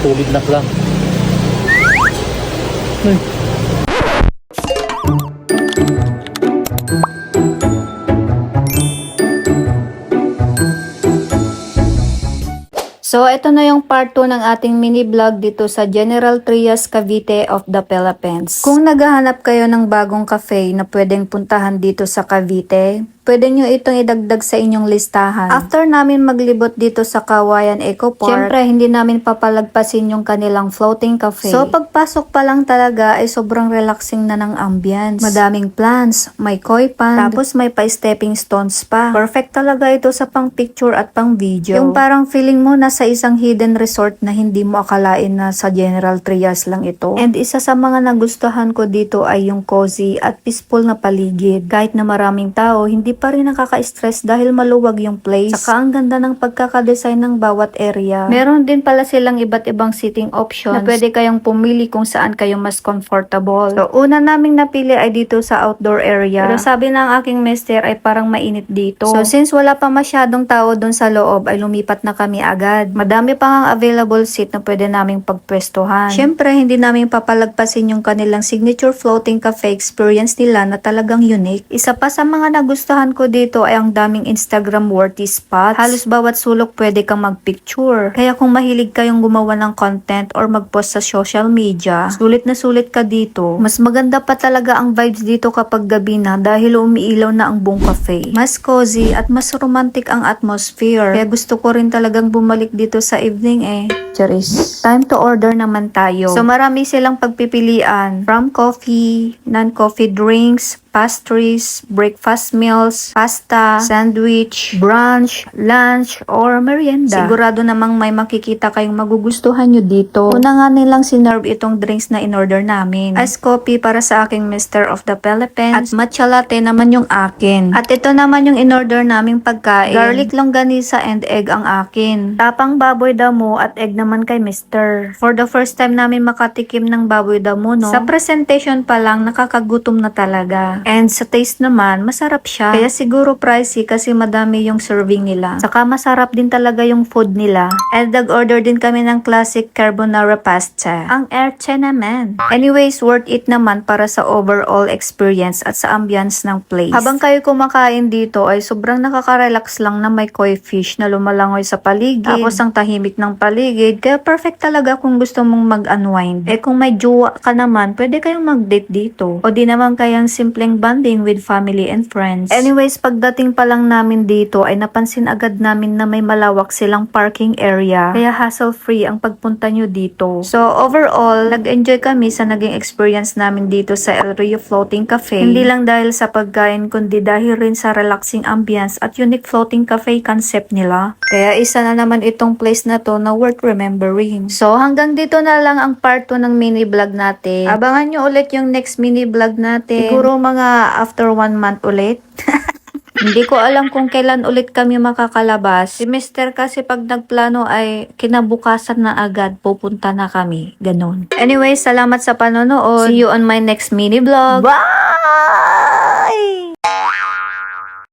Tubig na lang. So, ito na yung part 2 ng ating mini vlog dito sa General Trias Cavite of the Philippines. Kung naghahanap kayo ng bagong cafe na pwedeng puntahan dito sa Cavite, pwede nyo itong idagdag sa inyong listahan. After namin maglibot dito sa Kawayan Eco Park, syempre hindi namin papalagpasin yung kanilang floating cafe. So pagpasok pa lang talaga ay sobrang relaxing na ng ambience. Madaming plants, may koi pond, tapos may pa-stepping stones pa. Perfect talaga ito sa pang picture at pang video. Yung parang feeling mo nasa isang hidden resort na hindi mo akalain na sa General Trias lang ito. And isa sa mga nagustuhan ko dito ay yung cozy at peaceful na paligid. Kahit na maraming tao, hindi pa rin nakaka-stress dahil maluwag yung place. Saka ang ganda ng pagkakadesign ng bawat area. Meron din pala silang iba't ibang seating options na pwede kayong pumili kung saan kayo mas comfortable. So, una naming napili ay dito sa outdoor area. Pero sabi ng aking mister ay parang mainit dito. So, since wala pa masyadong tao dun sa loob, ay lumipat na kami agad. Madami pa ang available seat na pwede naming pagpwestuhan. Syempre, hindi namin papalagpasin yung kanilang signature floating cafe experience nila na talagang unique. Isa pa sa mga nagustuhan ko dito ay ang daming Instagram worthy spots. Halos bawat sulok pwede kang magpicture. Kaya kung mahilig kayong gumawa ng content or magpost sa social media, sulit na sulit ka dito. Mas maganda pa talaga ang vibes dito kapag gabi na dahil umiilaw na ang buong cafe. Mas cozy at mas romantic ang atmosphere. Kaya gusto ko rin talagang bumalik dito sa evening Charis. Time to order naman tayo. So marami silang pagpipilian. From coffee, non-coffee drinks, pastries, breakfast meals, pasta, sandwich, brunch, lunch, or merienda. Sigurado namang may makikita kayong magugustuhan nyo dito. Una nga nilang sinerve itong drinks na in-order namin. Ice coffee para sa aking Mr. of the Philippines at matcha latte naman yung akin. At ito naman yung in-order naming pagkain. Garlic longganisa and egg ang akin. Tapang baboy damo at egg naman kay Mr. For the first time namin makatikim ng baboy damo, no? Sa presentation pa lang, nakakagutom na talaga. And sa taste naman, masarap siya. Kaya siguro pricey kasi madami yung serving nila. Saka masarap din talaga yung food nila. And nag-order din kami ng classic carbonara pasta. Ang erche naman. Anyways, worth it naman para sa overall experience at sa ambience ng place. Habang kayo kumakain dito ay sobrang nakaka-relax lang na may koi fish na lumalangoy sa paligid. Tapos ang tahimik ng paligid. Kaya perfect talaga kung gusto mong mag-unwind. Kung may jowa ka naman, pwede kayong mag-date dito. O di naman kayang simpleng bonding with family and friends. Anyways, pagdating pa lang namin dito ay napansin agad namin na may malawak silang parking area. Kaya hassle-free ang pagpunta nyo dito. So overall, nag-enjoy kami sa naging experience namin dito sa El Rio Floating Cafe. Hindi lang dahil sa pagkain kundi dahil rin sa relaxing ambience at unique floating cafe concept nila. Kaya isa na naman itong place na to na worth remembering. So hanggang dito na lang ang part 2 ng mini vlog natin. Abangan nyo ulit yung next mini vlog natin. Siguro mga after 1 month ulit. Hindi ko alam kung kailan ulit kami makakalabas. Si Mister kasi pag nagplano ay kinabukasan na agad pupunta na kami. Ganon. Anyway, salamat sa panonood. See you on my next mini vlog. Bye!